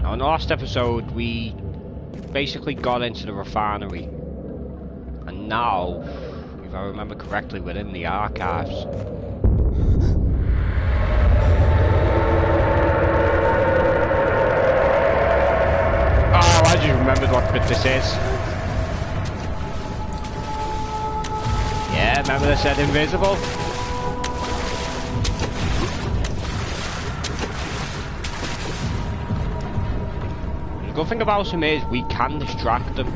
Now, in the last episode, we basically got into the refinery. And now, if I remember correctly, we're in the archives. Oh, I just remembered what bit this is. Yeah, remember they said invisible? The good thing about him is we can distract them.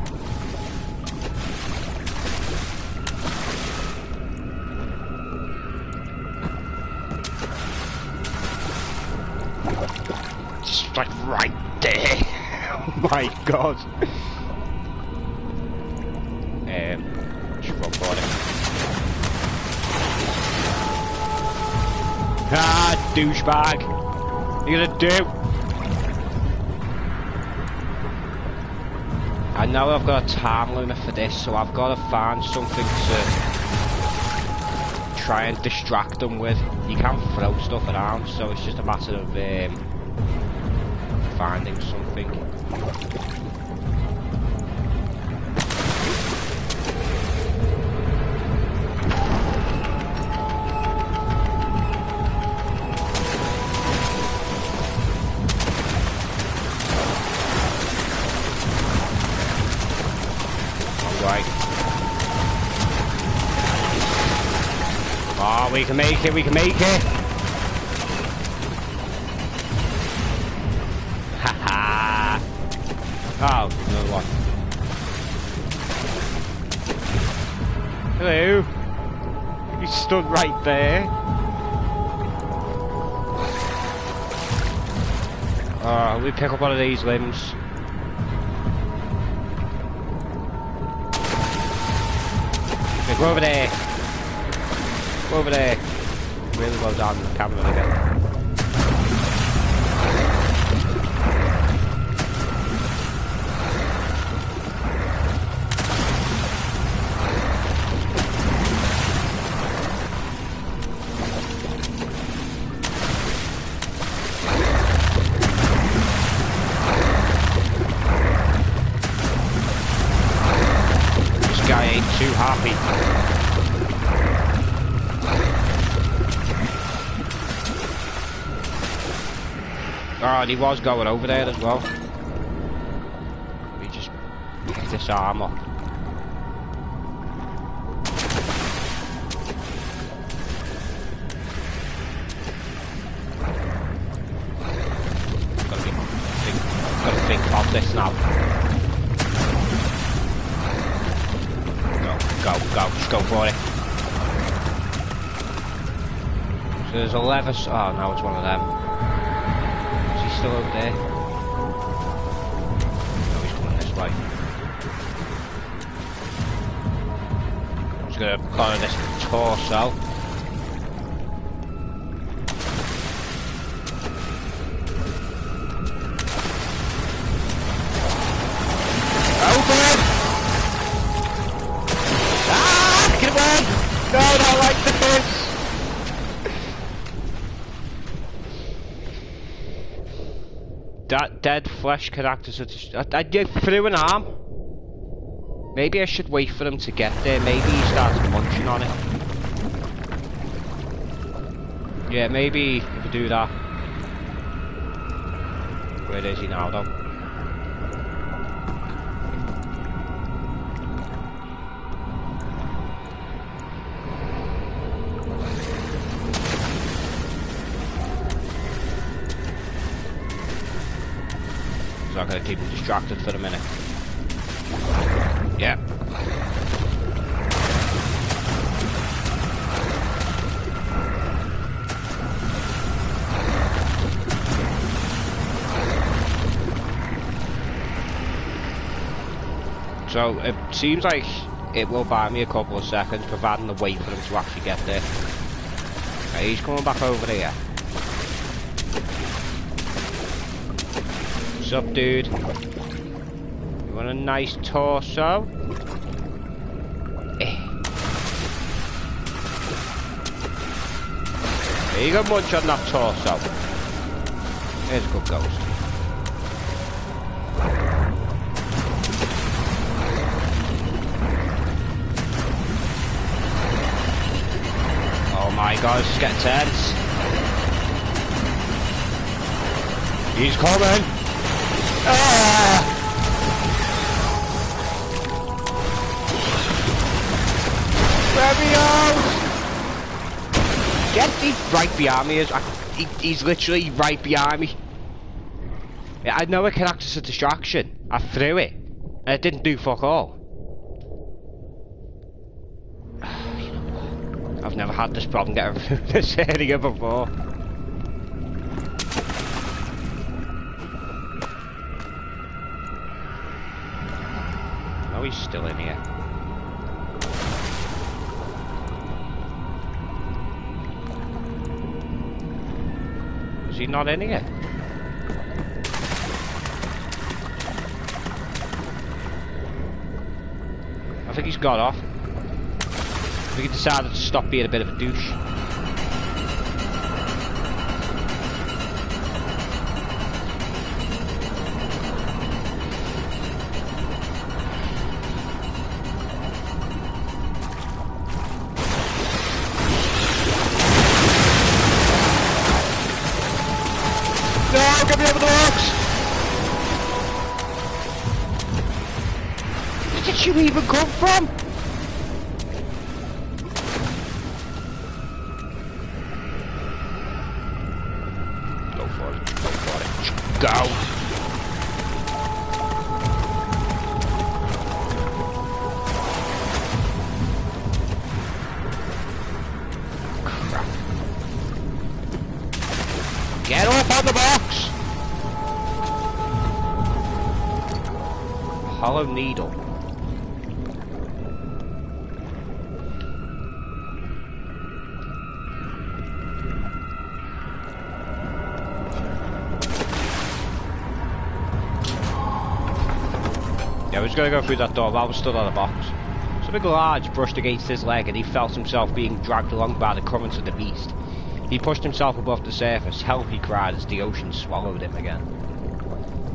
Just like right there. Oh my god. Just run for it. Ah, douchebag. What are you gonna do? I know I've got a time limit for this, so I've got to find something to try and distract them with. You can't throw stuff around, so it's just a matter of finding something. Oh, we can make it, we can make it! Haha! Oh, another one. Hello? You stood right there. Oh, we pick up one of these limbs. Okay, go over there. Over there. Really well done, the camera again. This guy ain't too happy. Oh, and he was going over there as well. We just pick this arm up. Gotta think about this now. Go, just go for it. So there's a lever. Oh, no, it's one of them. Still over there. No, he's coming this way. I'm just gonna corner this torso. Open it! Ah! Get away! No, not like this! That dead flesh could act as I threw an arm. Maybe I should wait for him to get there. Maybe he starts munching on it. Yeah, maybe if we do that. Where is he now, though? So I'm gonna keep him distracted for a minute. Yeah. So it seems like it will buy me a couple of seconds, providing the wait for him to actually get there. Okay, he's coming back over here. What's up, dude? You want a nice torso? There you go, munch on that torso. There's a good ghost. getting tense. He's coming! Ah! Get he's right behind me. He's literally right behind me. Yeah, I know it can act as a distraction. I threw it, and it didn't do fuck all. You know what? I've never had this problem getting through this area before. No, he's still in here. Is he not in here? I think he's got off. I think he decided to stop being a bit of a douche. No, get me over the rocks! Where did you even come from? Go for it, go for it, go! Crap. Get up on the box! Hollow needle. Yeah, we're just gonna go through that door. That was stood on a box. Something large brushed against his leg and he felt himself being dragged along by the currents of the beast. He pushed himself above the surface. Help, he cried as the ocean swallowed him again.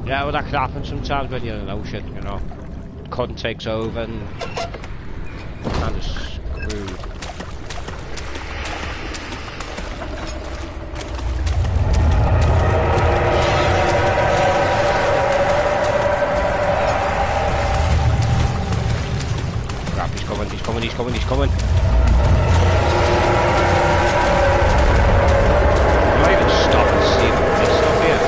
Yeah, well, that could happen sometimes when you're in an ocean, you know. Current takes over and kind of screwed. Crap, he's coming, he's coming, he's coming, he's coming. I'm not even stopping to see this stuff here.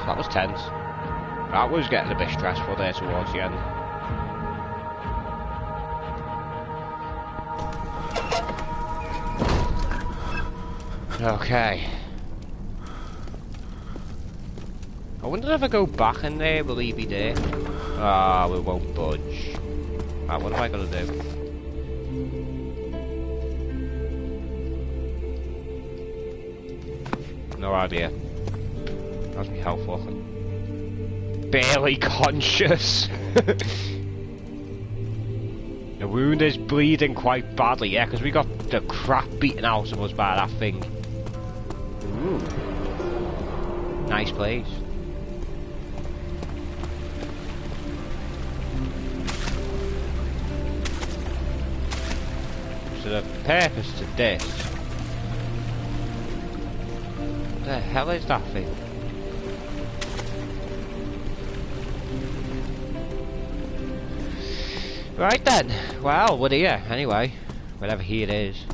That was tense. That was getting a bit stressful there towards the end. Okay. I wonder if I go back in there, will he be there? Ah, we won't budge. Right, what am I gonna do? No idea. How's my health looking? Barely conscious! The wound is bleeding quite badly, yeah, because we got the crap beaten out of us by that thing. Nice place. So the purpose to this... What the hell is that thing? Right then, well, we're here, anyway. Whatever here it is.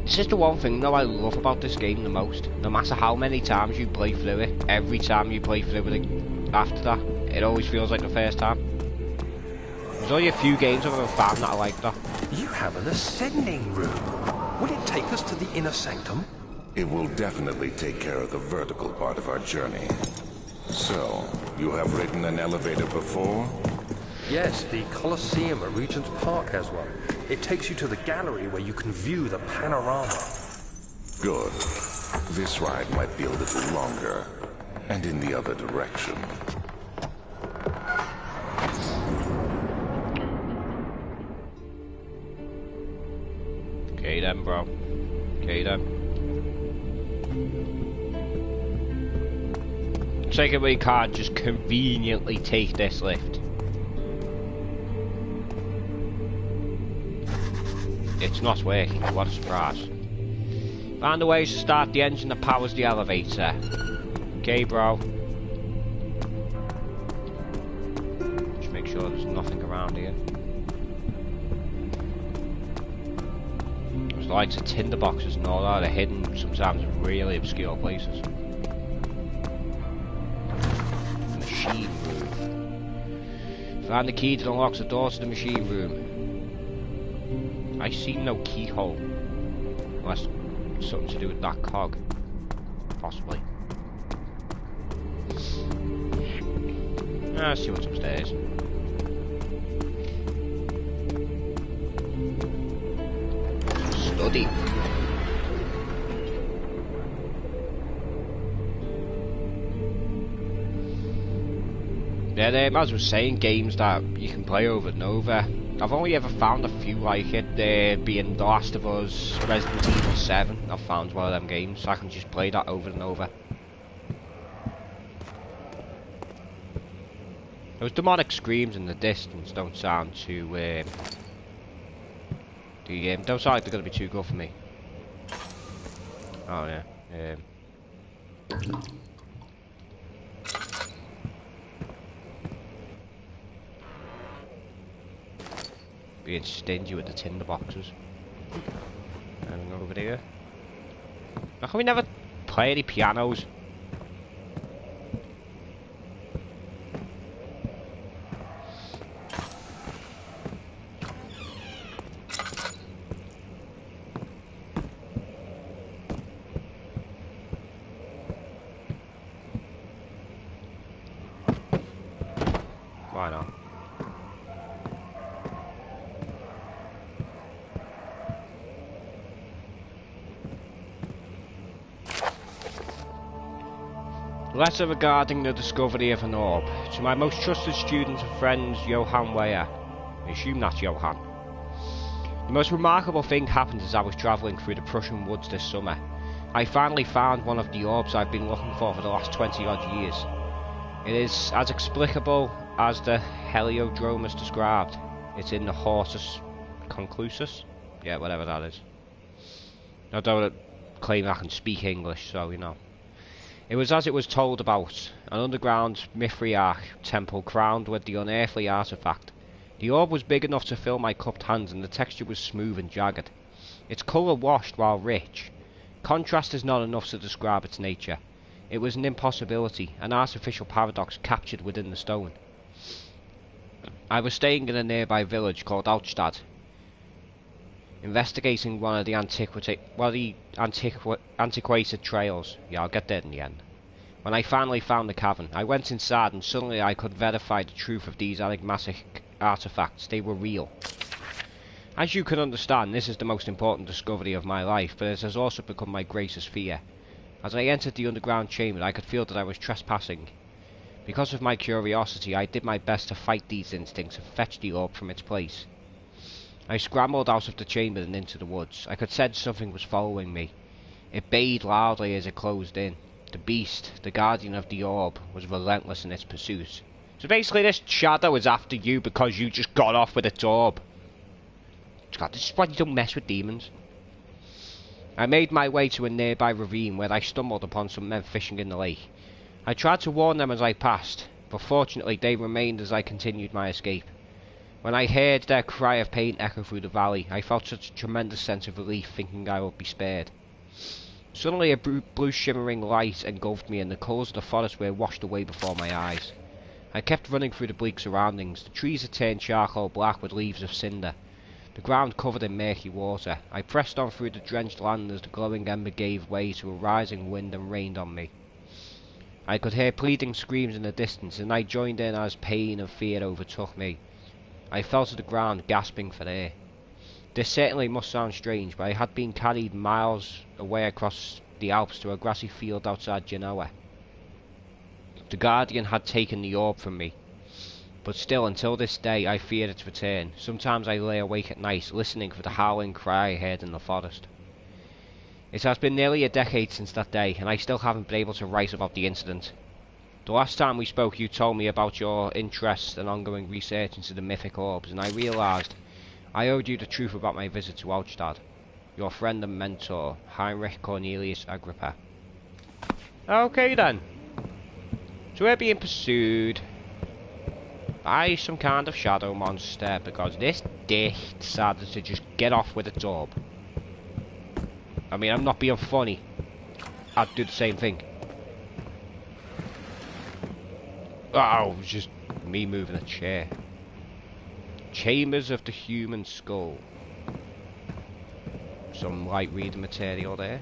This is the one thing that I love about this game the most. No matter how many times you play through it, every time you play through it after that, it always feels like the first time. There's only a few games I've ever found that I like that. You have an ascending room. Will it take us to the inner sanctum? It will definitely take care of the vertical part of our journey. So, you have ridden an elevator before? Yes, the Colosseum at Regent's Park has one. It takes you to the gallery where you can view the panorama. Good. This ride might be a little longer, and in the other direction. Okay then, bro. Okay then. Take it we can't just conveniently take this lift. It's not working, what a surprise. Found a way to start the engine that powers the elevator. Okay, bro. Just make sure there's nothing around here. There's lights of tinder boxes and all that, they're hidden sometimes in really obscure places. Machine room. Found the key that unlocks the door to the machine room. I see no keyhole. Unless it's something to do with that cog. Possibly. Let's see what's upstairs. Study. Yeah, as I was saying, games that you can play over and over. I've only ever found a few like it, being The Last of Us, Resident Evil 7. I've found one of them games, so I can just play that over and over. Those demonic screams in the distance don't sound too, don't sound like they're going to be too good for me. Oh yeah, being stingy with the tinder boxes. And over there. How come we never play any pianos? Why not? Letter regarding the discovery of an orb. To my most trusted student and friend, Johann Weyer. I assume that's Johann. The most remarkable thing happened as I was travelling through the Prussian woods this summer. I finally found one of the orbs I've been looking for the last 20 odd years. It is as explicable as the heliodrome described. It's in the Hortus Conclusus? Yeah, whatever that is. I don't claim I can speak English, so you know. It was as it was told about, an underground Mithriarch temple crowned with the unearthly artifact. The orb was big enough to fill my cupped hands and the texture was smooth and jagged. Its colour washed while rich. Contrast is not enough to describe its nature. It was an impossibility, an artificial paradox captured within the stone. I was staying in a nearby village called Altstadt, investigating one of the antiquated trails. Yeah, I'll get there in the end. When I finally found the cavern, I went inside and suddenly I could verify the truth of these enigmatic artifacts. They were real. As you can understand, this is the most important discovery of my life, but it has also become my greatest fear. As I entered the underground chamber, I could feel that I was trespassing. Because of my curiosity, I did my best to fight these instincts and fetch the orb from its place. I scrambled out of the chamber and into the woods. I could sense something was following me. It bayed loudly as it closed in. The beast, the guardian of the orb, was relentless in its pursuit. So basically this shadow is after you because you just got off with its orb. God, this is why you don't mess with demons. I made my way to a nearby ravine where I stumbled upon some men fishing in the lake. I tried to warn them as I passed, but fortunately they remained as I continued my escape. When I heard their cry of pain echo through the valley, I felt such a tremendous sense of relief, thinking I would be spared. Suddenly a blue shimmering light engulfed me, and the colours of the forest were washed away before my eyes. I kept running through the bleak surroundings. The trees had turned charcoal black with leaves of cinder, the ground covered in murky water. I pressed on through the drenched land as the glowing ember gave way to a rising wind and rained on me. I could hear pleading screams in the distance, and I joined in as pain and fear overtook me. I fell to the ground, gasping for air. This certainly must sound strange, but I had been carried miles away across the Alps to a grassy field outside Genoa. The Guardian had taken the orb from me, but still, until this day, I feared its return. Sometimes I lay awake at night, listening for the howling cry I heard in the forest. It has been nearly a decade since that day, and I still haven't been able to write about the incident. The last time we spoke, you told me about your interest and ongoing research into the mythic orbs, and I realised I owed you the truth about my visit to Altstadt. Your friend and mentor, Heinrich Cornelius Agripper. Okay then. So we're being pursued by some kind of shadow monster because this dick decided to just get off with its orb. I mean, I'm not being funny. I'd do the same thing. Oh, it was just me moving a chair. Chambers of the human skull. Some light reading material there.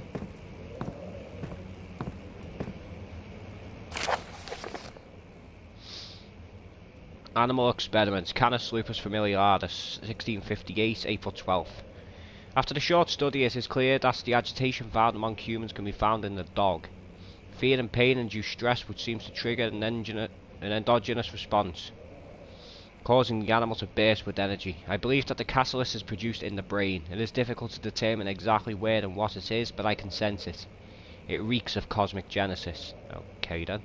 Animal experiments. Canis lupus familiaris, 1658, April 12th. After the short study, it is clear that the agitation found among humans can be found in the dog. Fear and pain-induced stress, which seems to trigger an endogenous response, causing the animal to burst with energy. I believe that the catalyst is produced in the brain. It is difficult to determine exactly where and what it is, but I can sense it. It reeks of cosmic genesis. Okay then.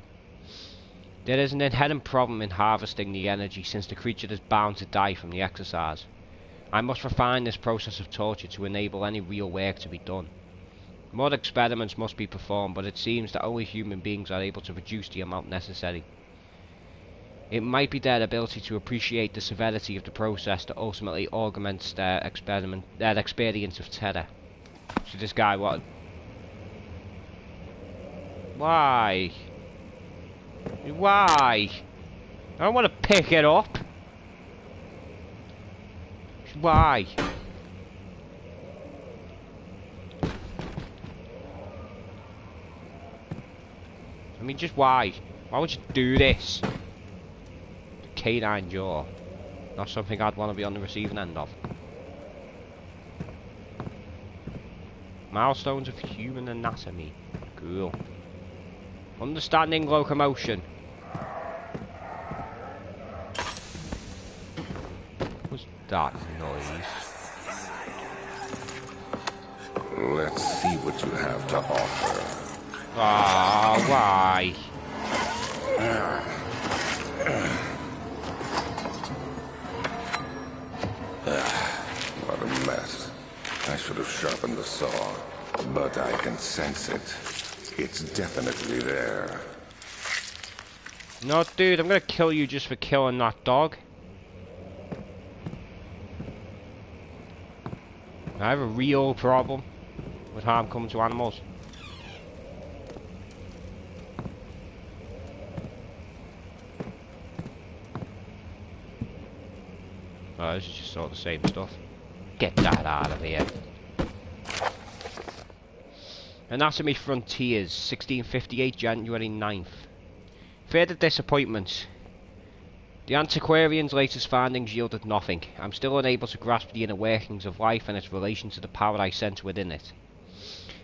There is an inherent problem in harvesting the energy, since the creature is bound to die from the exercise. I must refine this process of torture to enable any real work to be done. More experiments must be performed, but it seems that only human beings are able to produce the amount necessary. It might be their ability to appreciate the severity of the process that ultimately augments their experience of terror. So this guy, what? Why? Why? I don't want to pick it up. Why? I mean, just why? Why would you do this? Canine jaw. Not something I'd want to be on the receiving end of. Milestones of human anatomy. Cool. Understanding locomotion. What's that noise? Let's see what you have to offer. Ah, why? What a mess. I should have sharpened the saw, but I can sense it. It's definitely there. No, dude, I'm gonna kill you just for killing that dog. I have a real problem with harm coming to animals. Oh, this is just sort of the same stuff. Get that out of here. Anatomy Frontiers, 1658, January 9th. Further disappointment. The antiquarian's latest findings yielded nothing. I'm still unable to grasp the inner workings of life and its relation to the power I sense within it.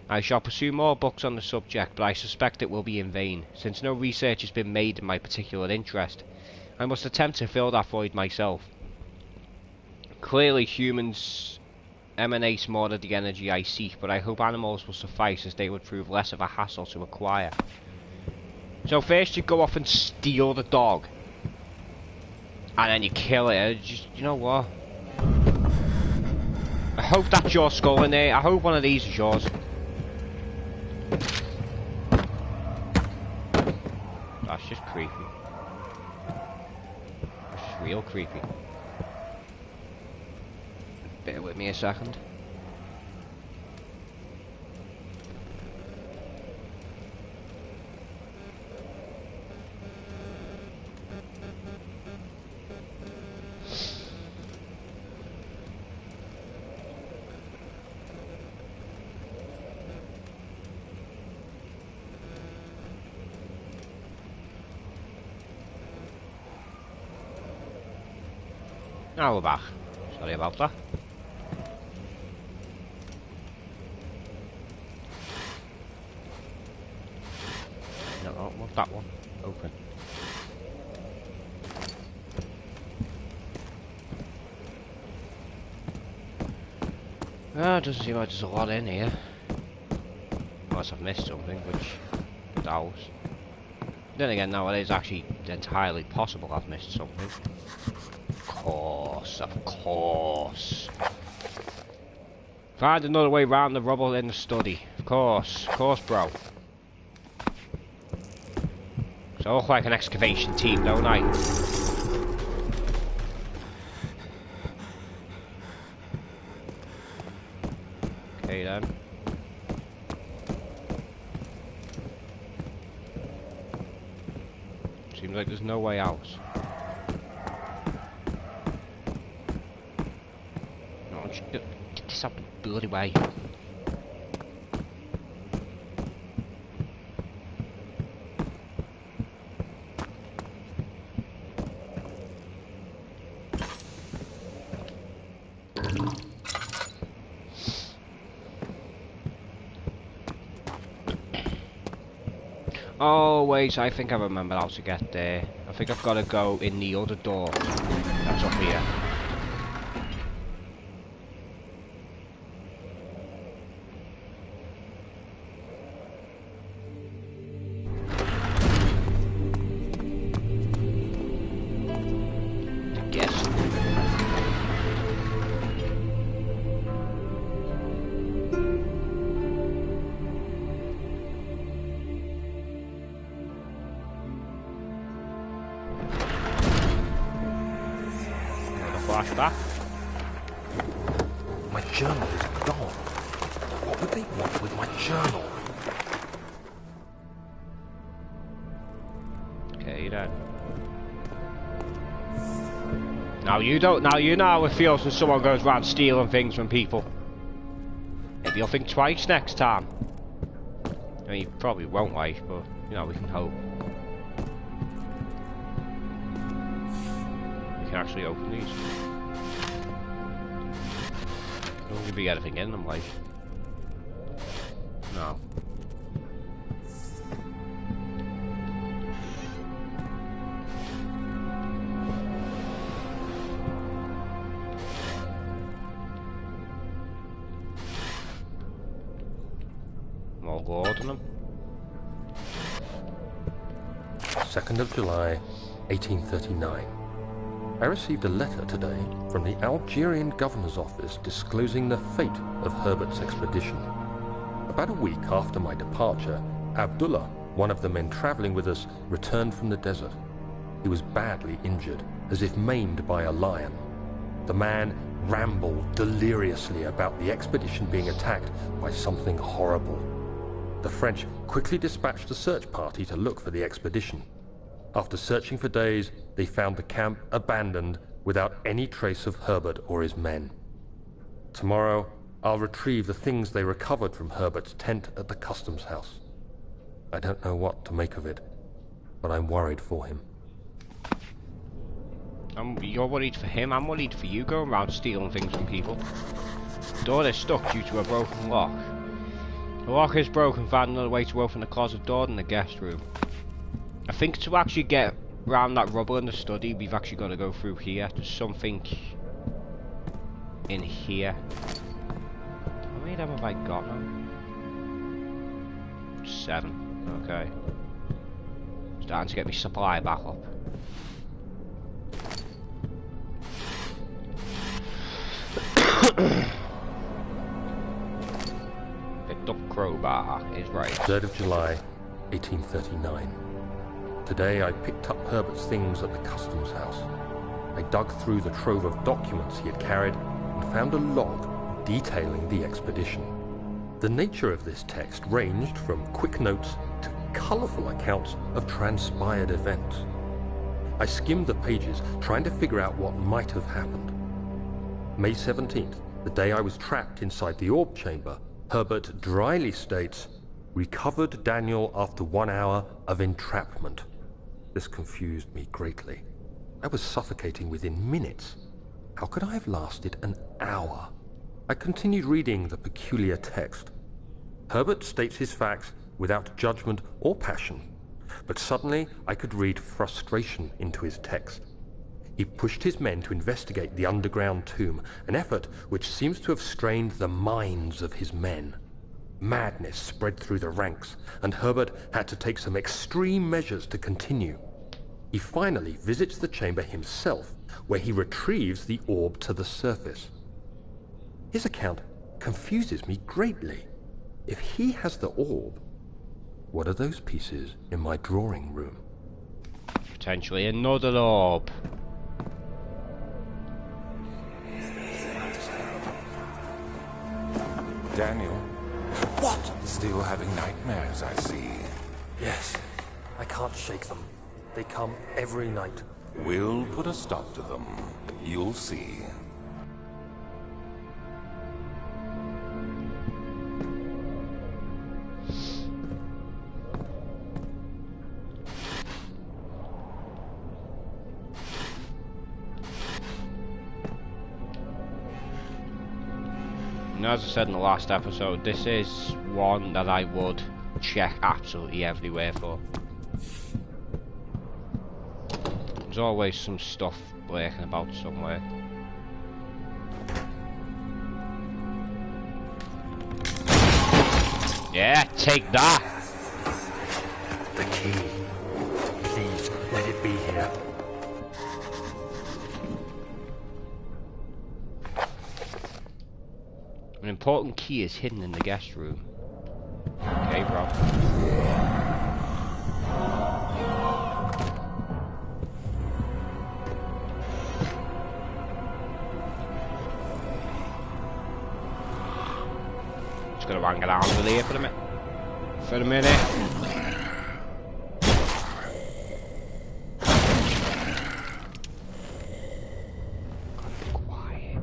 I shall pursue more books on the subject, but I suspect it will be in vain. Since no research has been made in my particular interest, I must attempt to fill that void myself. Clearly humans emanates more of the energy I seek, but I hope animals will suffice, as they would prove less of a hassle to acquire. So first you go off and steal the dog, and then you kill it. Just, you know what? I hope that's your skull in there. I hope one of these is yours. That's just creepy. That's just real creepy. Bear with me a second. Now we're back. Sorry about that. No, I want that one. Open. It doesn't seem like there's a lot in here. Unless I've missed something, which doubts. Then again, nowadays actually entirely possible I've missed something. Of course. Find another way round the rubble in the study. Of course, bro. So I look like an excavation team, don't I? Okay then. Seems like there's no way out. Get this up the bloody way. Oh wait, I think I remember how to get there. I think I've got to go in the other door. That's up here. Flashback. My journal is gone. What would they want with my journal? Okay, then. Now you don't. Now you know how it feels when someone goes around stealing things from people. Maybe you'll think twice next time. I mean, you probably won't, like, but you know, we can hope. We can actually open these. Don't give me anything in them, like. No. More gold in them. 2nd of July, 1839. I received a letter today from the Algerian governor's office disclosing the fate of Herbert's expedition. About a week after my departure, Abdullah, one of the men traveling with us, returned from the desert. He was badly injured, as if maimed by a lion. The man rambled deliriously about the expedition being attacked by something horrible. The French quickly dispatched a search party to look for the expedition. After searching for days, they found the camp abandoned without any trace of Herbert or his men. Tomorrow, I'll retrieve the things they recovered from Herbert's tent at the customs house. I don't know what to make of it, but I'm worried for him. You're worried for him, I'm worried for you going around stealing things from people. The door is stuck due to a broken lock. The lock is broken, find another way to open the closet door in the guest room. I think to actually get around that rubble in the study, we've actually got to go through here. There's something in here. many of them have I got now? 7. Okay. Starting to get me supply back up. Picked up crowbar is right. 3rd of July, 1839. Today I picked up Herbert's things at the customs house. I dug through the trove of documents he had carried and found a log detailing the expedition. The nature of this text ranged from quick notes to colourful accounts of transpired events. I skimmed the pages, trying to figure out what might have happened. May 17th, the day I was trapped inside the orb chamber, Herbert dryly states, "Recovered Daniel after 1 hour of entrapment." This confused me greatly. I was suffocating within minutes. How could I have lasted an hour? I continued reading the peculiar text. Herbert states his facts without judgment or passion, but suddenly I could read frustration into his text. He pushed his men to investigate the underground tomb, an effort which seems to have strained the minds of his men. Madness spread through the ranks, and Herbert had to take some extreme measures to continue. He finally visits the chamber himself, where he retrieves the orb to the surface. His account confuses me greatly. If he has the orb, what are those pieces in my drawing room? Potentially another orb. Daniel? What? Still having nightmares, I see. Yes, I can't shake them. They come every night. We'll put a stop to them. You'll see. And as I said in the last episode, this is one that I would check absolutely everywhere for. There's always some stuff lurking about somewhere. Yeah, take that! The key. Please, let it be here. An important key is hidden in the guest room. Okay, bro. Just gonna hang around with here for a minute. Quiet.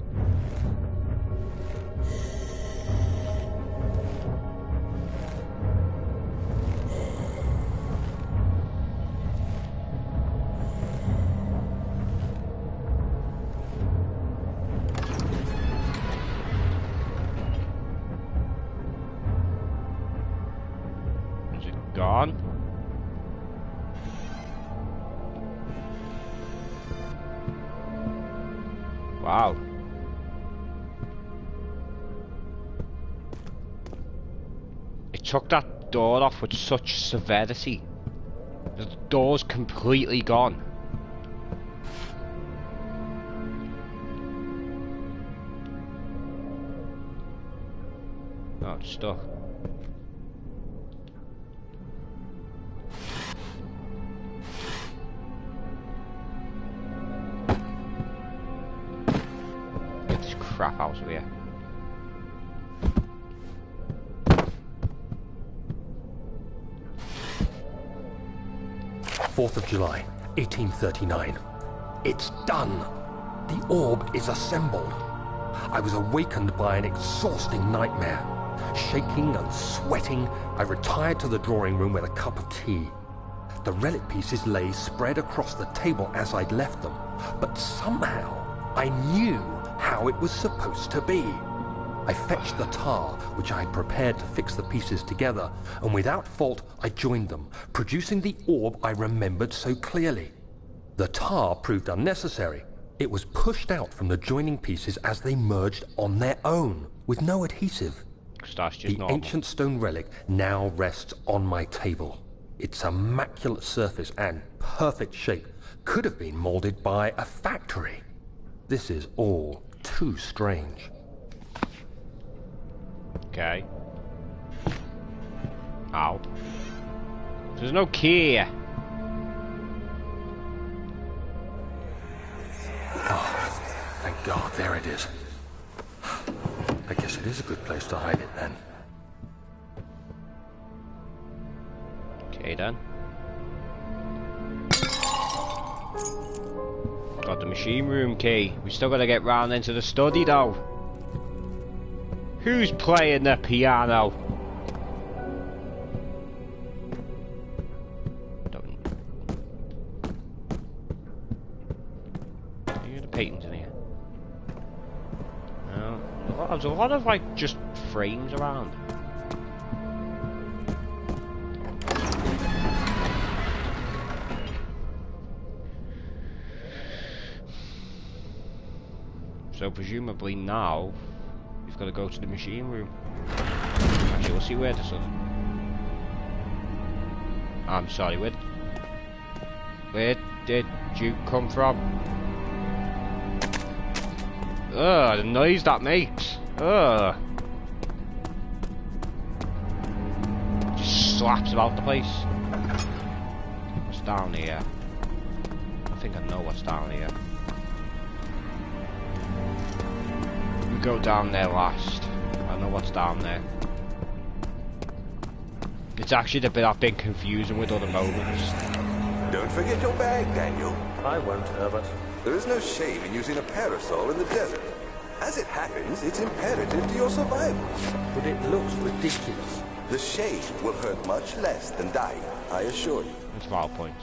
1. Wow. It took that door off with such severity. The door's completely gone. Oh, it's stuck. Get this crap out of here. July 4th, 1839. It's done. The orb is assembled. I was awakened by an exhausting nightmare. Shaking and sweating, I retired to the drawing room with a cup of tea. The relic pieces lay spread across the table as I'd left them, but somehow I knew how it was supposed to be. I fetched the tar, which I had prepared to fix the pieces together, and without fault I joined them, producing the orb I remembered so clearly. The tar proved unnecessary. It was pushed out from the joining pieces as they merged on their own, with no adhesive. Because that's just The normal. ancient stone relic now rests on my table. Its immaculate surface and perfect shape could have been molded by a factory. This is all too strange. Okay. Ow. There's no key here. Oh, thank God, there it is. I guess it is a good place to hide it then. Okay then. Got the machine room key. We still gotta get round into the study though. Who's playing the piano? Are you the paintings in here? No. There's a lot of like just frames around. So presumably now we've got to go to the machine room. Actually, we'll see where this is. I'm sorry, where did you come from? Ugh, the noise that makes. Ugh. Just slaps about the place. What's down here? I think I know what's down here. We go down there last. I know what's down there. It's actually the bit I've been confusing with other moments. Don't forget your bag, Daniel. I won't, Herbert. There is no shame in using a parasol in the desert. As it happens, it's imperative to your survival. But it looks ridiculous. The shade will hurt much less than dying, I assure you. It's a valid point.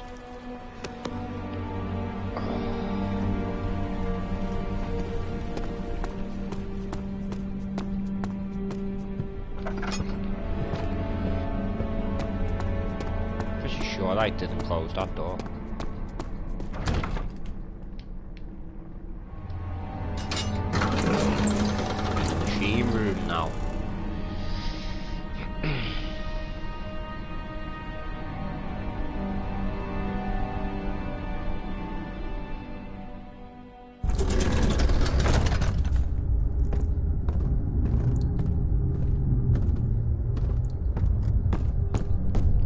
Pretty sure I didn't close that door. Machine room now.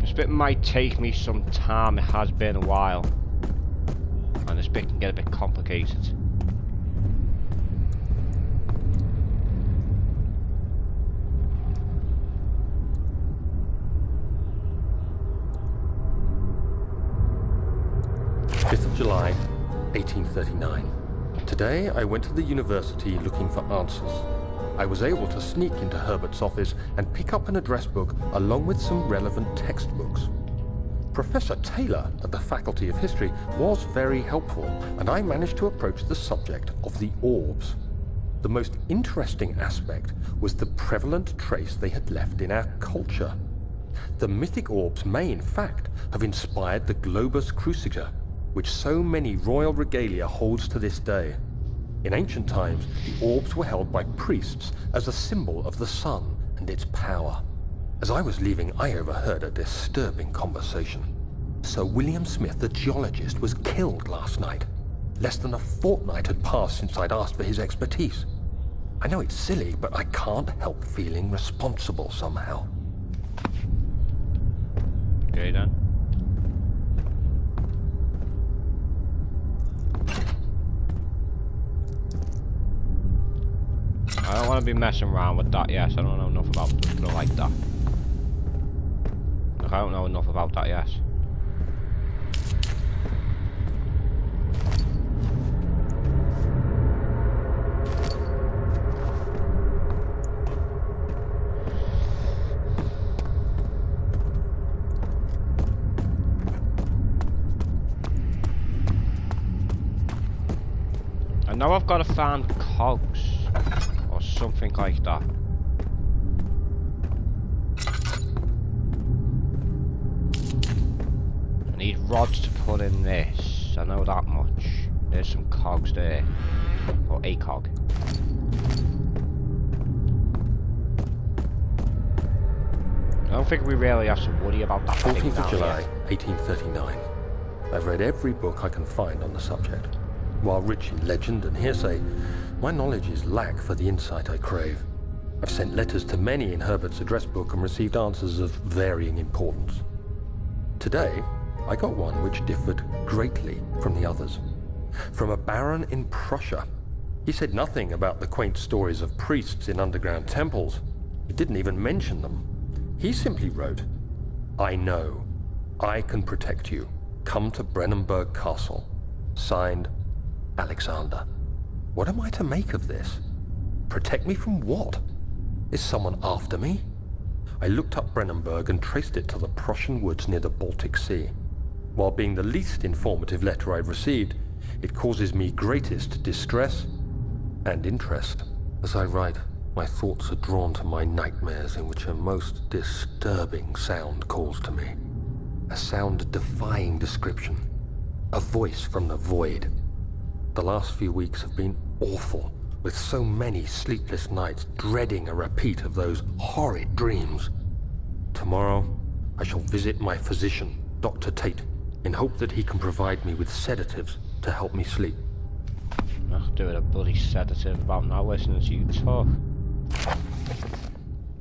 This bit might take me some time. It has been a while, and this bit can get a bit complicated. July 1839. Today I went to the university looking for answers. I was able to sneak into Herbert's office and pick up an address book along with some relevant textbooks. Professor Taylor at the Faculty of History was very helpful, and I managed to approach the subject of the orbs. The most interesting aspect was the prevalent trace they had left in our culture. The mythic orbs may in fact have inspired the globus cruciger, which so many royal regalia holds to this day. In ancient times, the orbs were held by priests as a symbol of the sun and its power. As I was leaving, I overheard a disturbing conversation. Sir William Smith, the geologist, was killed last night. Less than a fortnight had passed since I'd asked for his expertise. I know it's silly, but I can't help feeling responsible somehow. Okay then. I don't want to be messing around with that, yes. I don't know enough about it like that. Look, I don't know enough about that, yes. I know I've got to find cogs. Or something like that. I need rods to put in this. I know that much. There's some cogs there. Or a cog. I don't think we really have to worry about that thing 14th down of July, here. 1839. I've read every book I can find on the subject. While rich in legend and hearsay, my knowledge is lack for the insight I crave. I've sent letters to many in Herbert's address book and received answers of varying importance. Today, I got one which differed greatly from the others. From a baron in Prussia. He said nothing about the quaint stories of priests in underground temples. He didn't even mention them. He simply wrote, "I know. I can protect you. Come to Brennenburg Castle." Signed, Alexander. What am I to make of this? Protect me from what? Is someone after me? I looked up Brennenburg and traced it to the Prussian woods near the Baltic Sea. While being the least informative letter I've received, it causes me greatest distress and interest. As I write, my thoughts are drawn to my nightmares in which a most disturbing sound calls to me. A sound defying description. A voice from the void. The last few weeks have been awful, with so many sleepless nights dreading a repeat of those horrid dreams. Tomorrow, I shall visit my physician, Dr. Tate, in hope that he can provide me with sedatives to help me sleep. I'll do it a bloody sedative about now listening to you talk.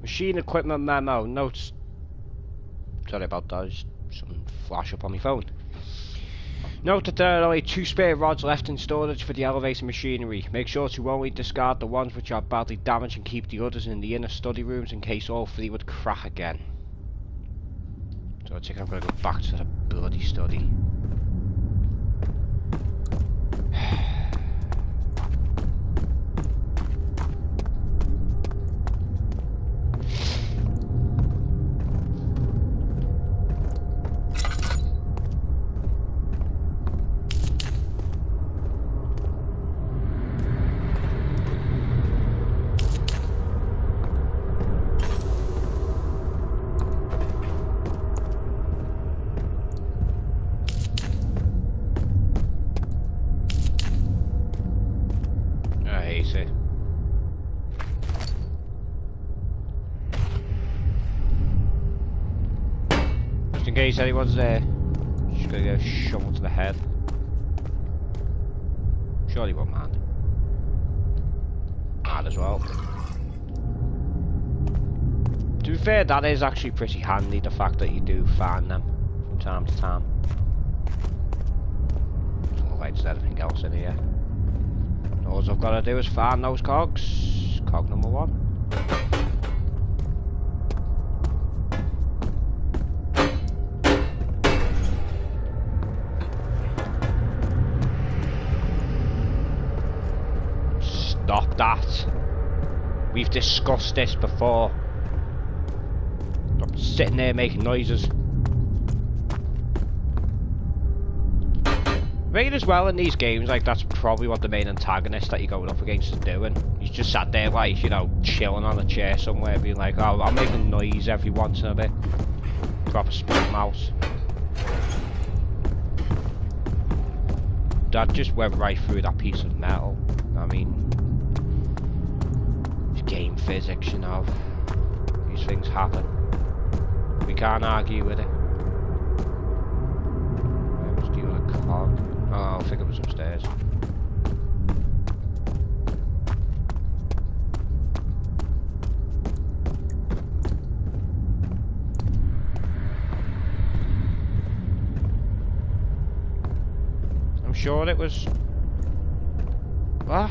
Machine equipment memo, notes. Sorry about that, just something flash up on my phone. Note that there are only 2 spare rods left in storage for the elevator machinery. Make sure to only discard the ones which are badly damaged and keep the others in the inner study rooms in case all 3 would crack again. So I think I'm going to go back to the bloody study. In case anyone's there, just gonna get a shovel to the head. Surely won't mind. Might as well. To be fair, that is actually pretty handy, the fact that you do find them from time to time. Looks like there's anything else in here. All I've got to do is find those cogs. Cog number 1. Stop that. We've discussed this before. Stop sitting there making noises. Right as well in these games, like that's probably what the main antagonist that you're going up against is doing. He's just sat there like, you know, chilling on a chair somewhere being like, oh, I'll make a noise every once in a bit. Proper split mouse. That just went right through that piece of metal. I mean, game physics, you know. These things happen. We can't argue with it. Where was the other cog? Oh, I think it was upstairs. I'm sure it was... What?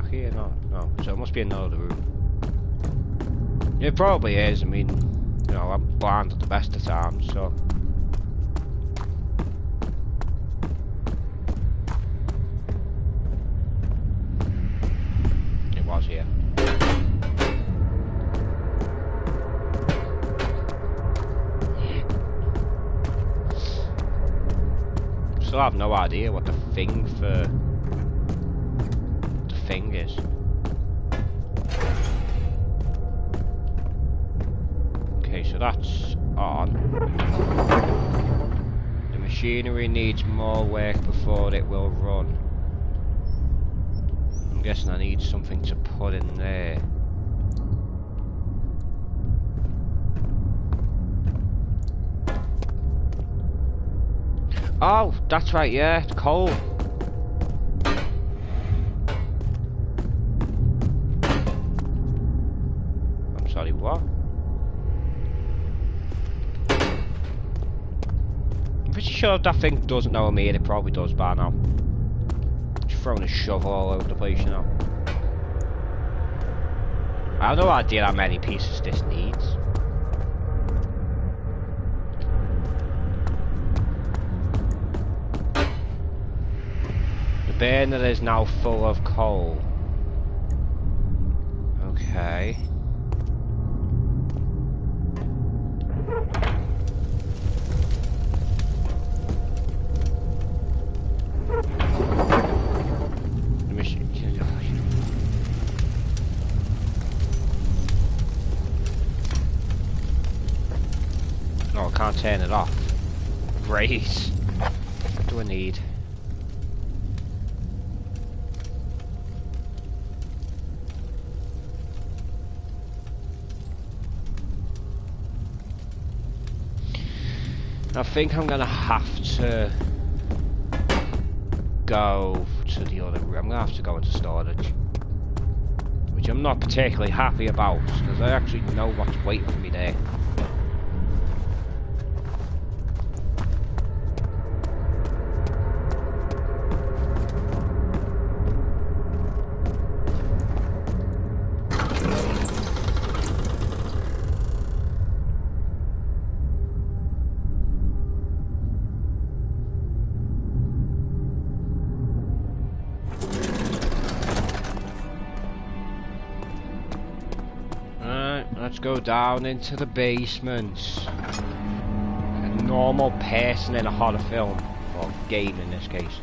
Here? No, so it must be another room. It probably is. I mean, you know, I'm blind at the best of times, so. It was here. Still have no idea what the thing for thing is. Okay, so that's on. The Machinery needs more work before it will run. I'm guessing I need something to put in there. Oh, that's right, yeah, it's coal. I'm sorry, what? I'm pretty sure if that thing doesn't know me, and it probably does by now. Just throwing a shovel all over the place, you know. I have no idea how many pieces this needs. The burner is now full of coal. Okay. Oh, I can't turn it off. Great. What do I need? I think I'm gonna have to go to the other room. I'm gonna have to go into storage, which I'm not particularly happy about because I actually know what's waiting for me there. Let's go down into the basement. A normal person in a horror film, or game in this case.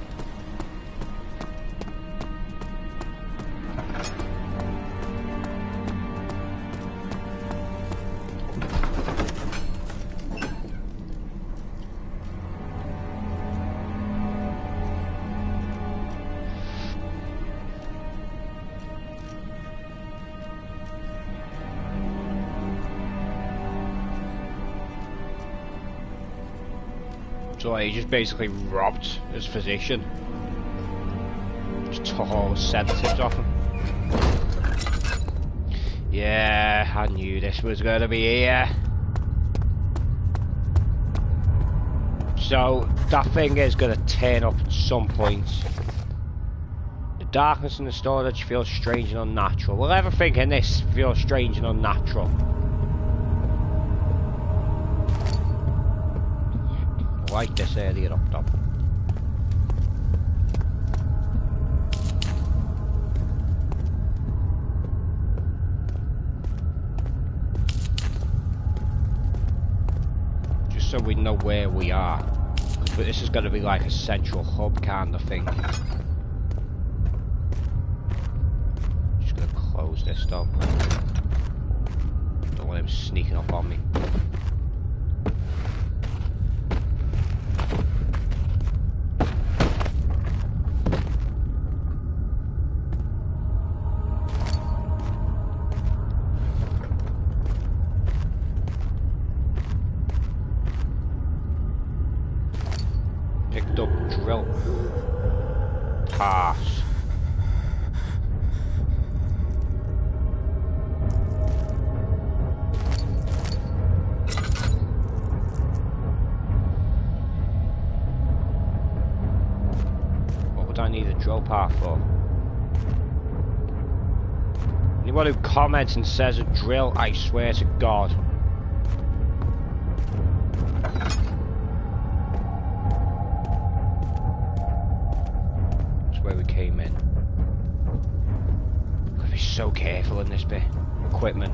So he just basically robbed his physician. Just took all the sedatives off him. Yeah, I knew this was gonna be here. So that thing is gonna turn up at some point. The darkness in the storage feels strange and unnatural. Well, everything in this feels strange and unnatural. Like this area up top. Just so we know where we are. But this is going to be like a central hub kind of thing. Just going to close this though. Don't want him sneaking up on me. Drill. Pass. What would I need a drill path for? Anyone who comments and says a drill, I swear to God. Where we came in. Gotta be so careful in this bit. Equipment.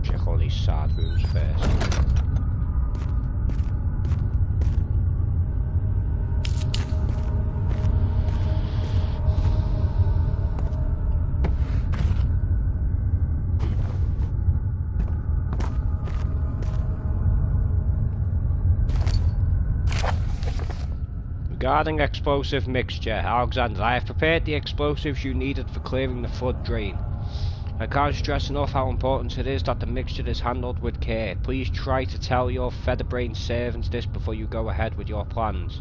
Check all these side rooms first. Regarding explosive mixture, Alexander, I have prepared the explosives you needed for clearing the flood drain. I can't stress enough how important it is that the mixture is handled with care. Please try to tell your featherbrained servants this before you go ahead with your plans.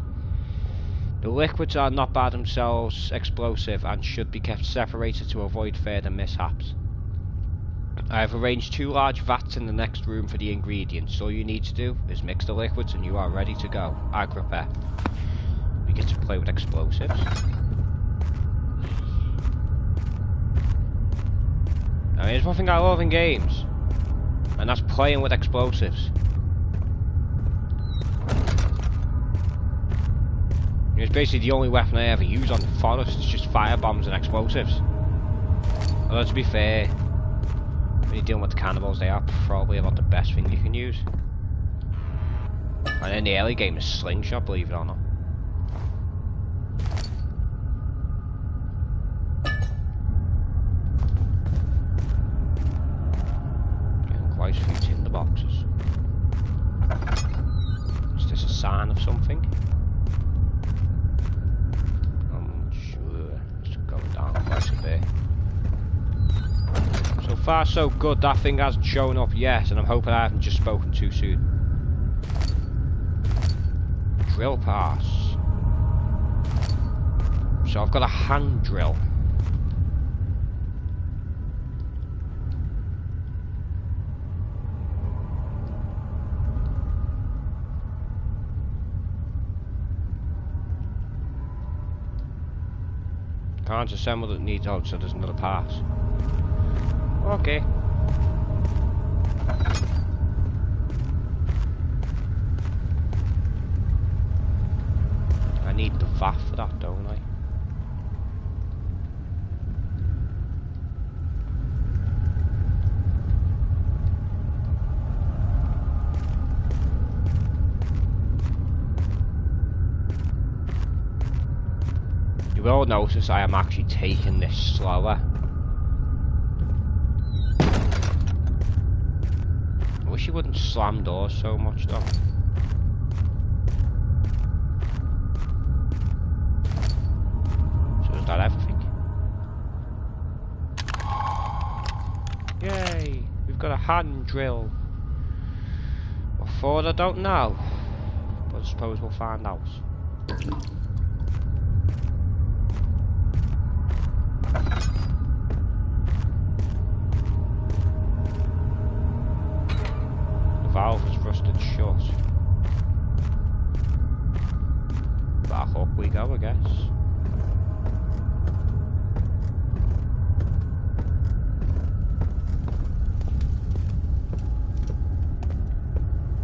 The liquids are not by themselves explosive and should be kept separated to avoid further mishaps. I have arranged 2 large vats in the next room for the ingredients. All you need to do is mix the liquids and you are ready to go. Agripper. We get to play with explosives. Now here's one thing I love in games, and that's playing with explosives. It's basically the only weapon I ever use on the forest. It's just fire bombs and explosives. Although to be fair, when you're dealing with the cannibals, they are probably about the best thing you can use. And in the early game, is slingshot, believe it or not. Quite a few tinder boxes. Is this a sign of something? I'm sure. It's going down quite a bit. So far so good, that thing hasn't shown up yet, and I'm hoping I haven't just spoken too soon. Drill pass. So I've got a hand drill. Can't assemble that needs out, so there's another pass. Okay. I need the vat for that, don't I? You will notice I am actually taking this slower. I wish you wouldn't slam doors so much though. So is that everything? Yay! We've got a hand drill. What for, I don't know. But I suppose we'll find out. The valve is rusted shut. Back up we go, I guess.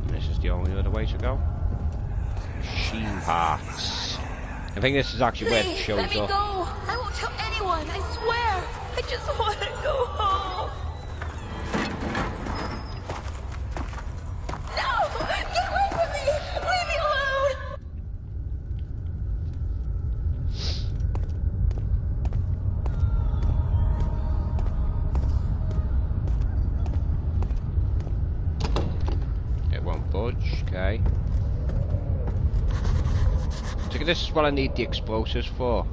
This is the only other way to go. Machine parts. I think this is actually where it shows let me up. Go. I won't tell anyone, I swear. I just want to go home. No! Get away from me! Leave me alone! It won't budge, okay. So this is what I need the explosives for.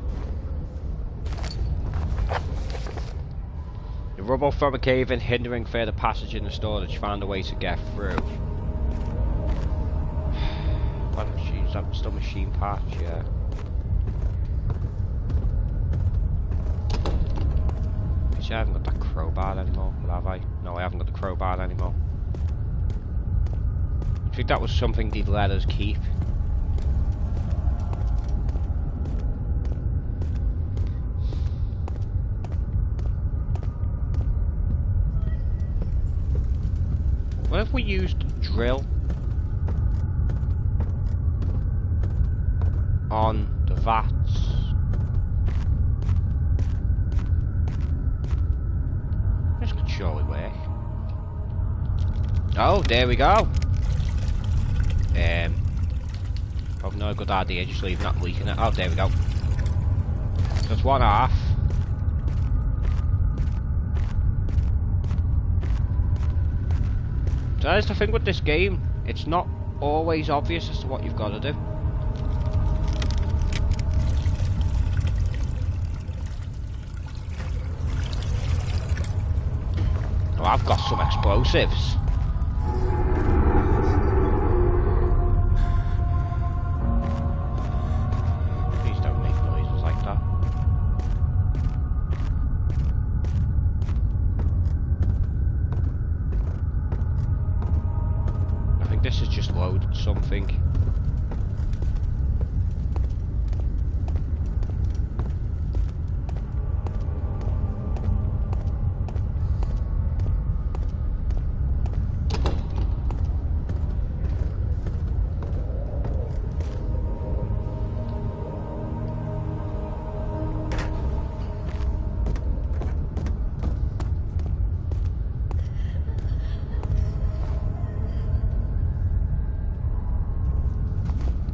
The rubble from a cave in hindering further passage in the storage found a way to get through. What machines? That still machine parts, yeah. See, I haven't got that crowbar anymore, have I? No, I haven't got the crowbar anymore. I think that was something they'd let us keep. What if we used a drill on the vats? This could surely work. Oh, there we go. Probably not a good idea, just leaving that leaking it. Oh, there we go. That's 1/2. So that's the thing with this game, it's not always obvious as to what you've got to do. I've got some explosives. Please don't make noises like that. I think this has just loaded something.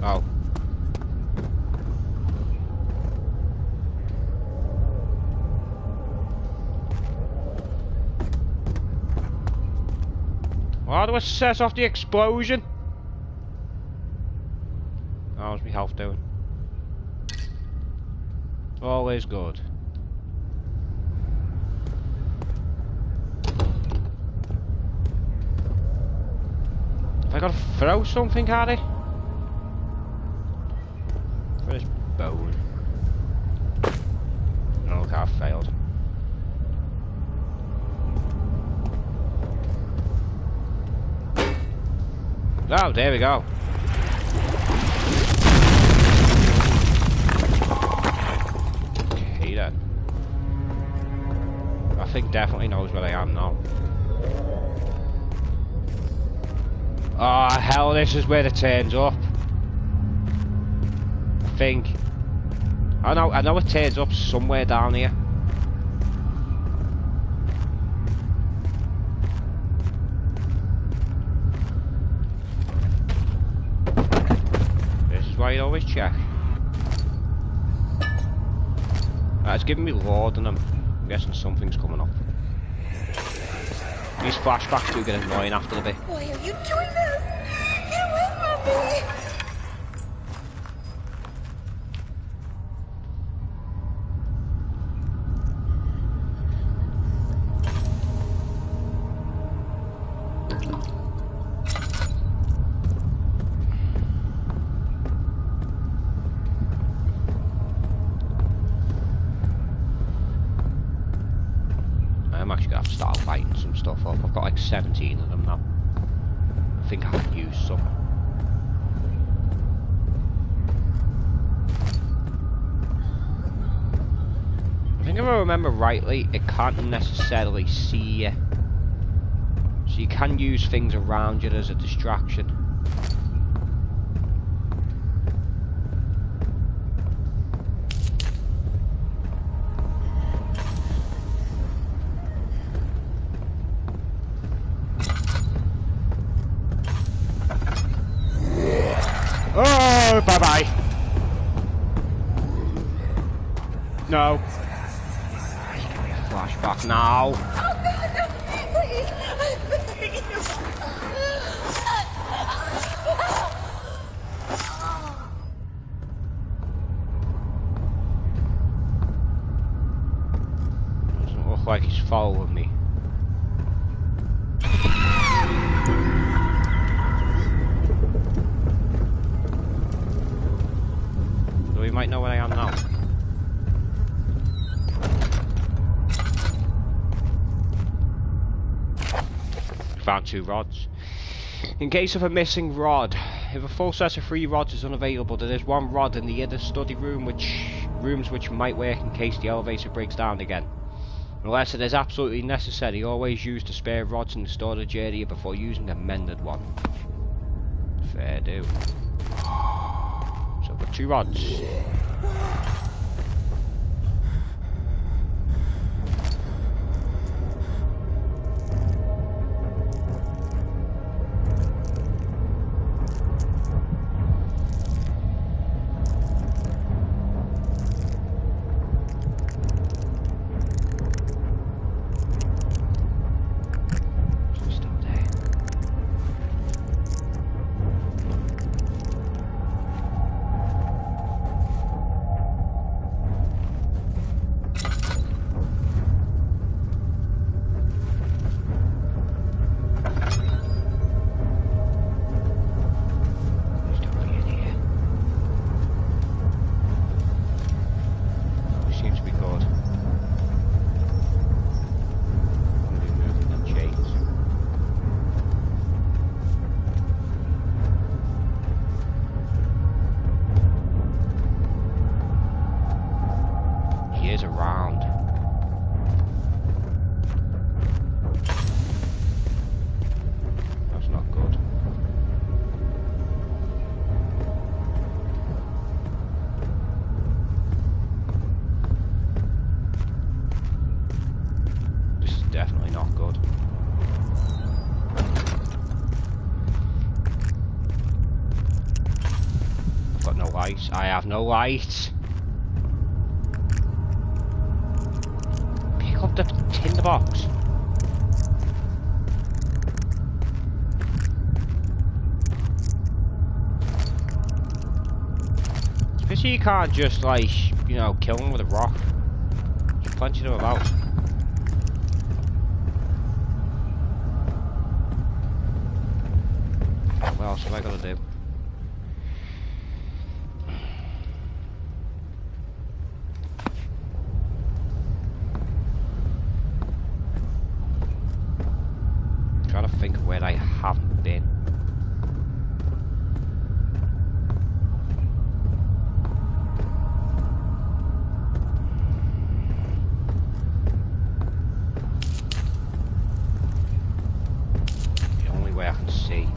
Oh. How do I set off the explosion? How's my health doing? Always good. Have I got to throw something at it? Where's bone? Oh, look, I failed. Oh, there we go. Okay then. I think definitely knows where I am now. Oh hell, this is where it turns up. I think. I know it turns up somewhere down here. This is why you always check. It's giving me laudanum. I'm guessing something's coming up. These flashbacks do get annoying after a bit. Why are you doing this? Get away from me! I'm actually gonna have to start lighting some stuff up. I've got like 17 of them now. I think I can use some. I think if I remember rightly, it can't necessarily see you. So you can use things around you as a distraction. Oh, bye-bye. No. Flashback now. Oh, no, no, please, I beg you. Doesn't look like he's following me. Though he might know where I am now. Found 2 rods. In case of a missing rod, if a full set of 3 rods is unavailable, there is 1 rod in the other study room which might work in case the elevator breaks down again. Unless it is absolutely necessary, always use the spare rods in the storage area before using a mended one. Fair do. So I've got 2 rods. light. I have no light. Pick up the tinderbox. Especially you can't just, like, you know, kill them with a rock. There's plenty of them about. What else have I got to do? Trying to think of where I haven't been. The only way I can see.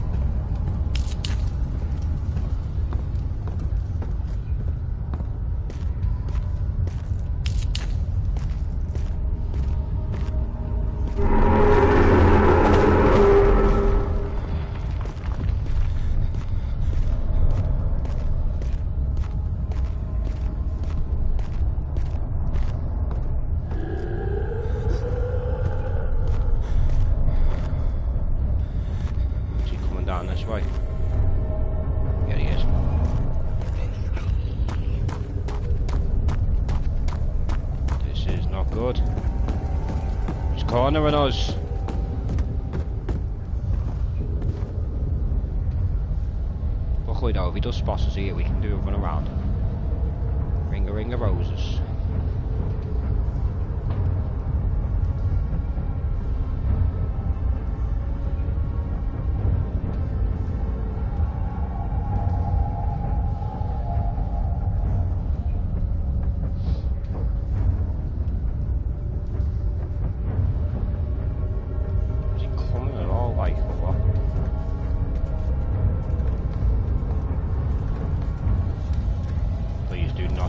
Cornering us. Luckily though, if he does spot us here, we can do a run around. Ring a roses.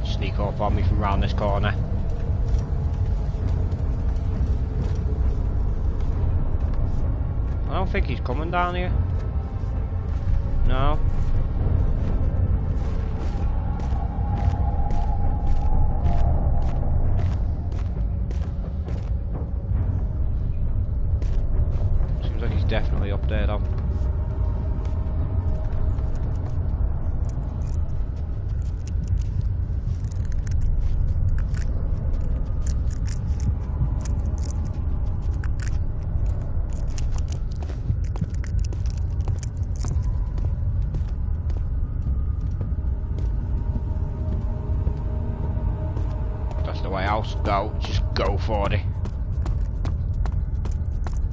Sneak up on me from round this corner. I don't think he's coming down here. No. Seems like he's definitely up there though. Just go for it.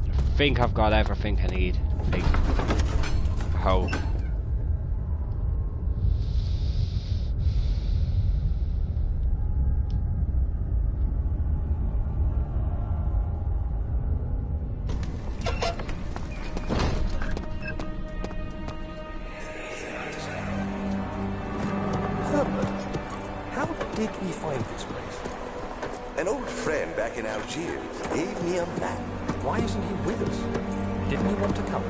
I think I've got everything I need. I hope. Herbert, how did we find this place? An old friend back in Algiers gave me a map. Why isn't he with us? Didn't he want to come?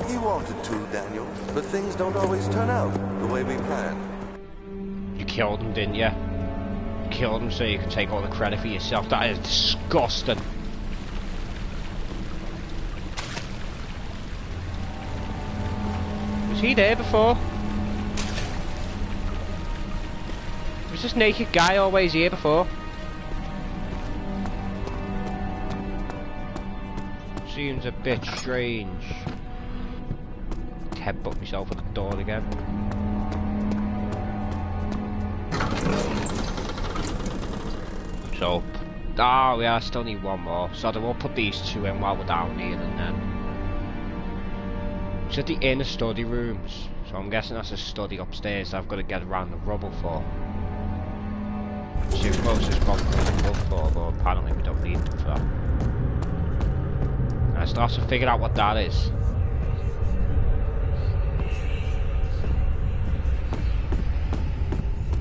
He wanted to, Daniel, but things don't always turn out the way we planned. You killed him, didn't you? You killed him so you could take all the credit for yourself. That is disgusting. Was he there before? Was this naked guy always here before? Seems a bit strange. Headbutt myself at the door again. So, oh yeah, I still need one more. So I will put these two in while we're down here, and then it's at the inner study rooms. So I'm guessing that's a study upstairs. I've got to get around the rubble for. See if closest one can look for, but apparently we don't need them for that. I still have to figure out what that is.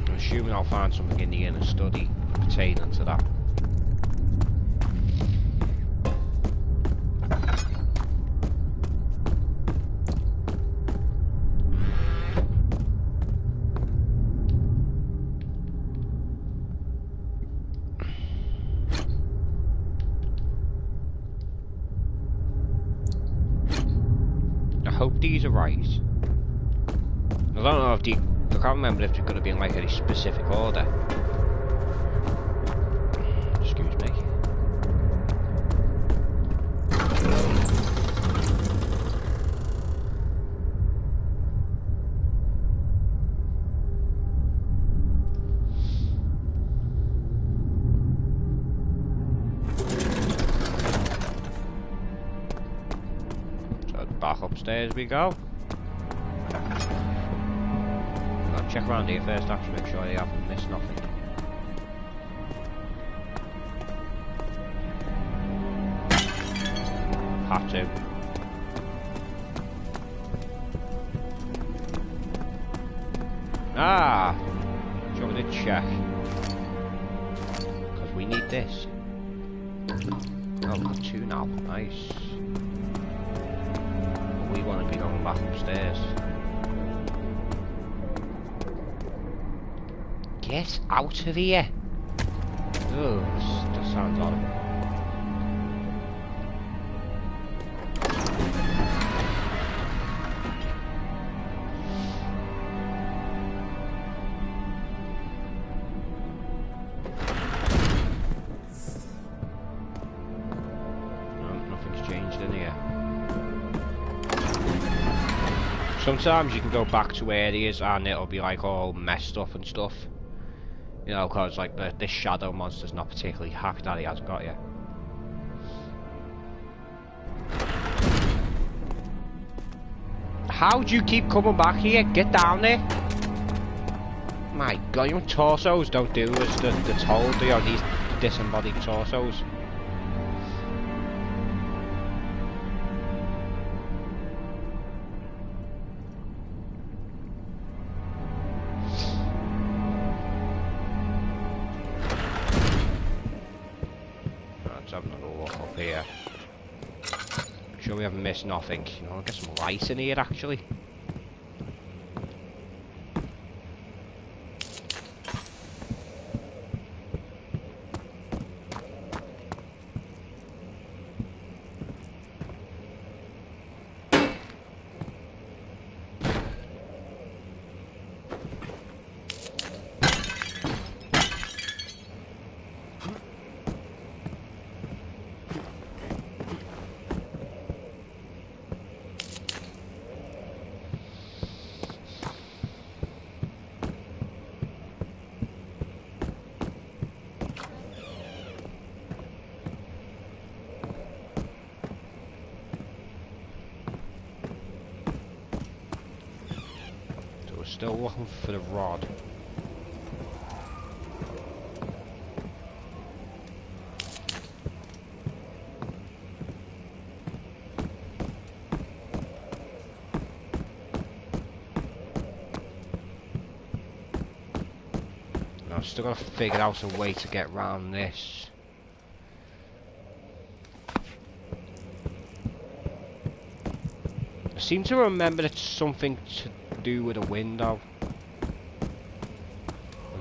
I'm assuming I'll find something in the inner study pertaining to that. these are right. I don't know if I can't remember if they're going to be in like any specific order. Excuse me. So back upstairs we go. I'll check around here first, actually, make sure they haven't missed nothing. Have to. Ah! Show me the check. Because we need this. Oh, we've got 2 now. Nice. But we want to be going back upstairs. Get out of here! Oh, that sounds horrible. Nothing's changed in here. Sometimes you can go back to areas and it'll be like all messed up and stuff. You know, because like this shadow monster's not particularly happy that he has got you. How do you keep coming back here? Get down there! My God, your torsos don't do as they're told, they are these disembodied torsos. Here. Make sure we haven't missed nothing. You know, I'll get some light in here actually. Still looking for the rod. I've still got to figure out a way to get around this. I seem to remember it's something to do with a window.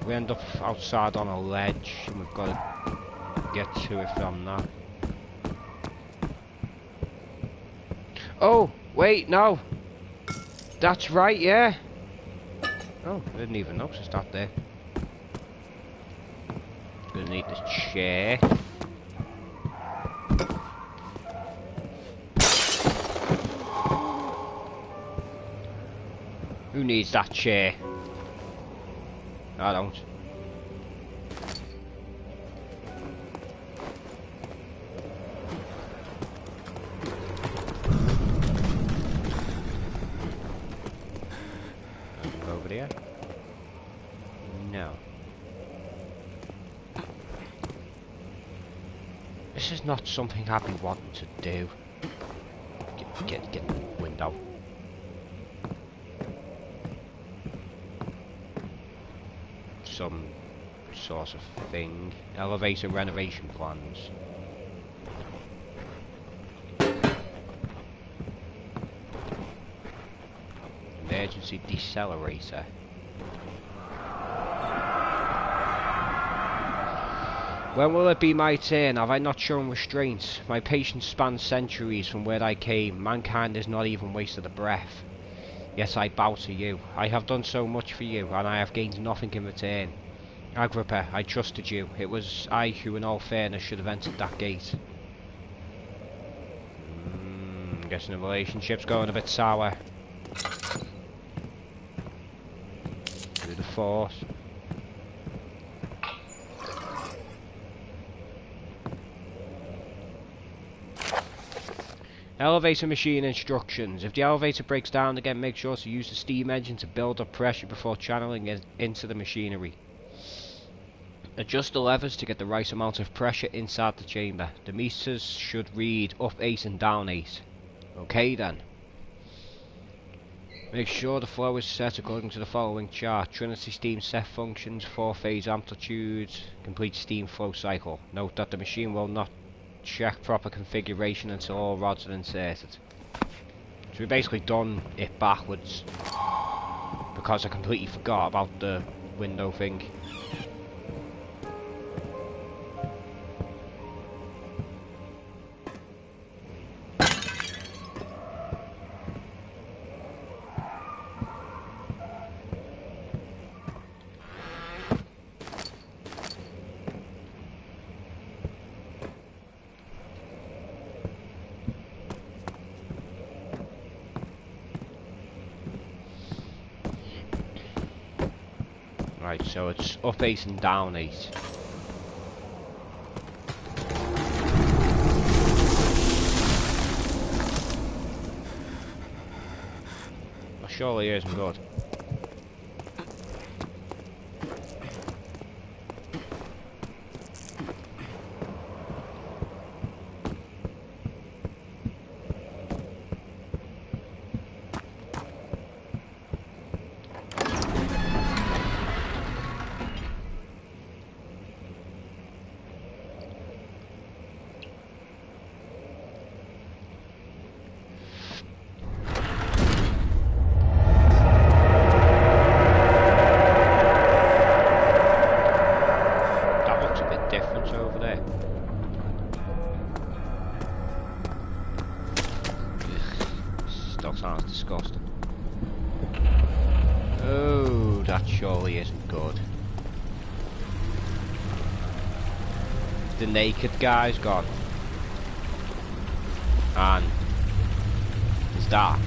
We end up outside on a ledge and we've got to get to it from that. Oh, wait, no. That's right, yeah. Oh, I didn't even notice that there. Gonna need this chair. Who needs that chair? I don't. Over there? No. This is not something I'd be wanting to do. Get the window. Some sort of thing. Elevator renovation plans. Emergency decelerator. When will it be my turn? Have I not shown restraint? My patience spans centuries from where I came. Mankind has not even wasted a breath. Yes, I bow to you. I have done so much for you, and I have gained nothing in return. Agripper, I trusted you. It was I who, in all fairness, should have entered that gate. Guessing the relationship's going a bit sour. Through the force. Elevator machine instructions. If the elevator breaks down again, make sure to use the steam engine to build up pressure before channeling it into the machinery. Adjust the levers to get the right amount of pressure inside the chamber. The meters should read up 8 and down 8. Okay then. Make sure the flow is set according to the following chart. Trinity steam set functions, 4-phase amplitude, complete steam flow cycle. Note that the machine will not check proper configuration until all rods are inserted. So we basically done it backwards because I completely forgot about the window thing. Right, so it's up 8 and down 8. Well, surely it isn't good. Sounds disgusting. Oh, that surely isn't good. The naked guy's gone. And it's dark.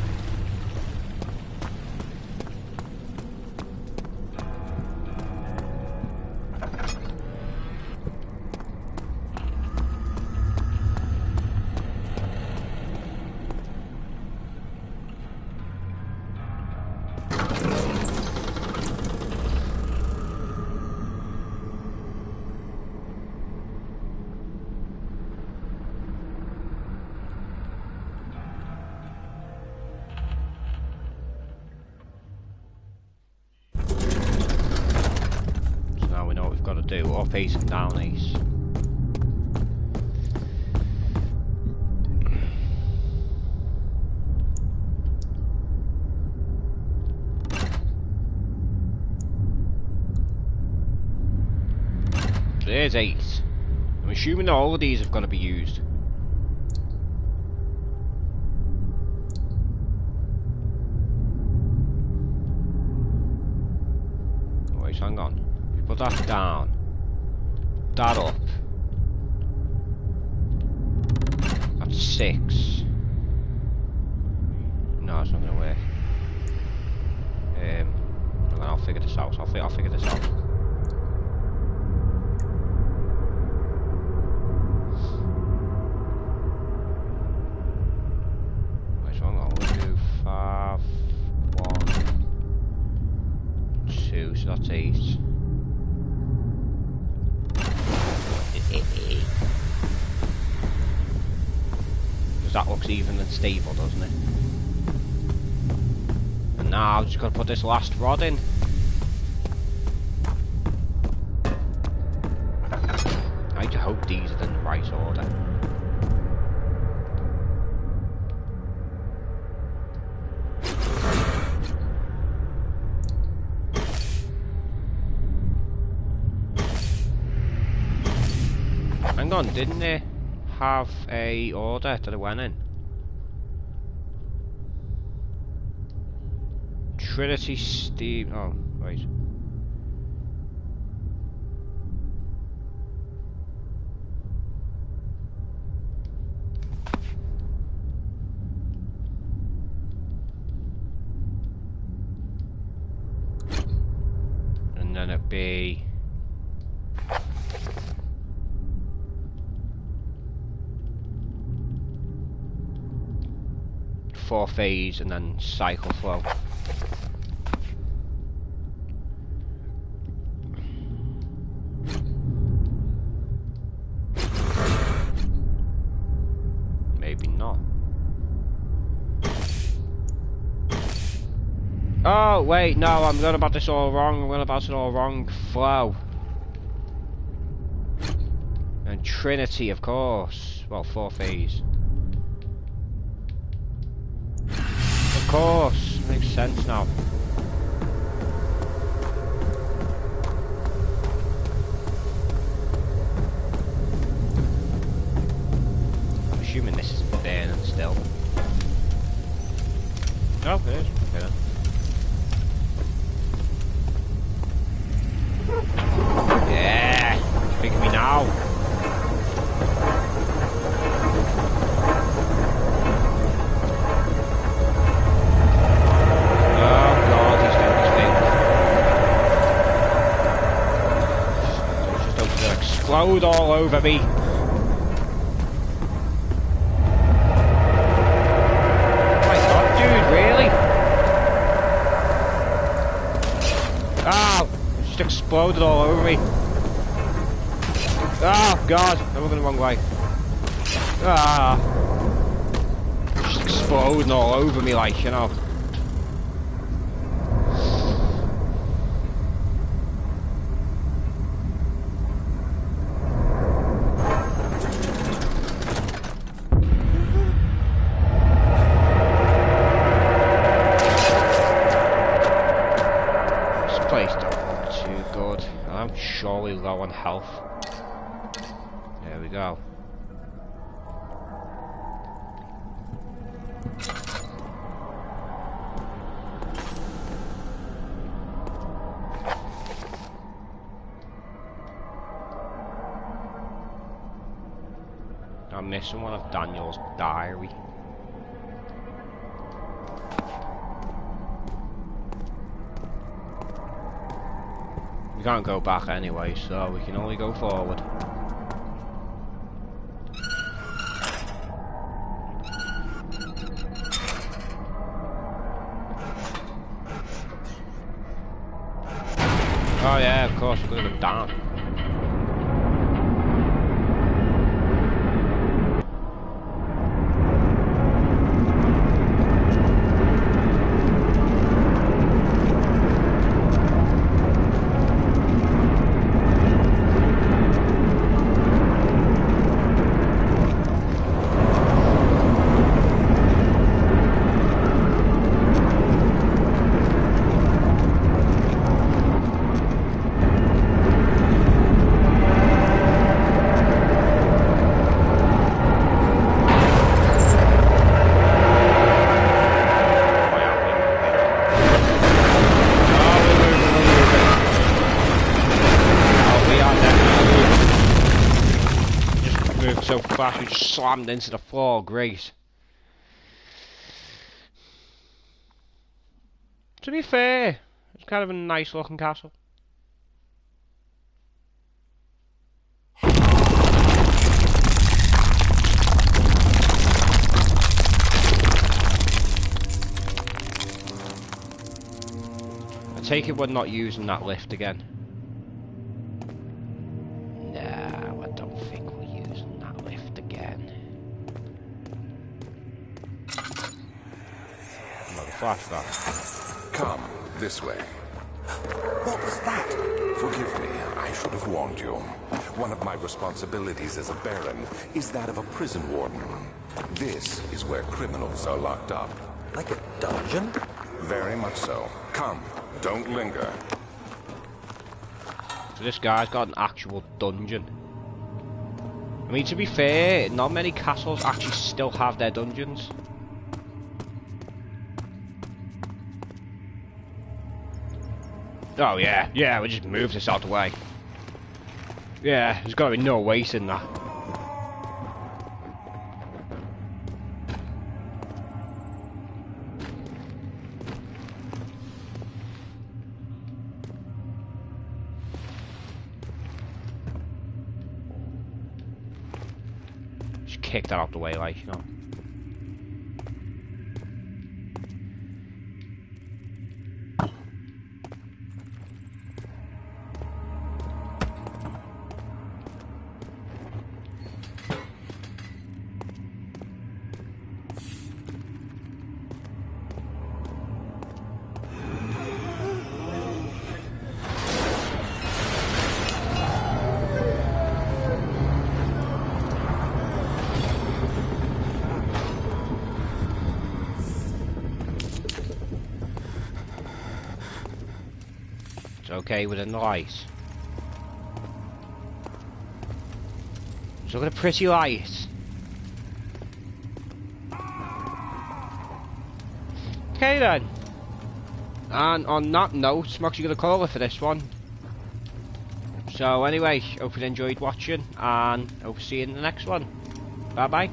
Do up 8 and down 8. So there's 8. I'm assuming that all of these have got to be used. Wait, hang on. Put that down. That up. That's 6. No, it's not gonna work. I'll figure this out. I'll figure this out. Wait, so hang on. We'll do 5, 1, 2. So that's 8. Because that looks even and stable, doesn't it? And now I've just got to put this last rod in. I just hope these are in the right order. Hang on, didn't they have a order that it went in? Trinity Steam. Oh, wait. And then it'd be. Four phase and then cycle flow. Maybe not. Oh wait, no, I'm going about this all wrong. I'm going about it all wrong. Flow. And Trinity, of course. Well, four phase. Of course, makes sense now. I'm assuming this is burning still. Oh, it is. Okay then. Yeah, think of me now. Explode all over me. My God, dude, really? Oh, it just exploded all over me. Oh God, I'm looking the wrong way. Ah, just exploding all over me, like, you know. Surely low on health. There we go. I'm missing one of Daniel's diary. We can't go back anyway, so we can only go forward. Oh yeah, of course, we're gonna go down. So fast we just slammed into the floor. Great. To be fair, it's kind of a nice looking castle. I take it we're not using that lift again. No, I don't think we're using that lift again. Another flashback. Come, this way. What was that? Forgive me, I should have warned you. One of my responsibilities as a Baron is that of a prison warden. This is where criminals are locked up. Like a dungeon? Very much so. Come, don't linger. So this guy's got an actual dungeon. I mean, to be fair, not many castles actually still have their dungeons. Oh yeah, yeah, we just move this out the way. Yeah, there's gotta be no waste in that. Just kick that out the way, like, you know. Okay, within the light. Just look at the pretty light. Okay then. And on that note, I'm actually going to call it for this one. So anyway, hope you enjoyed watching, and hope to see you in the next one. Bye bye.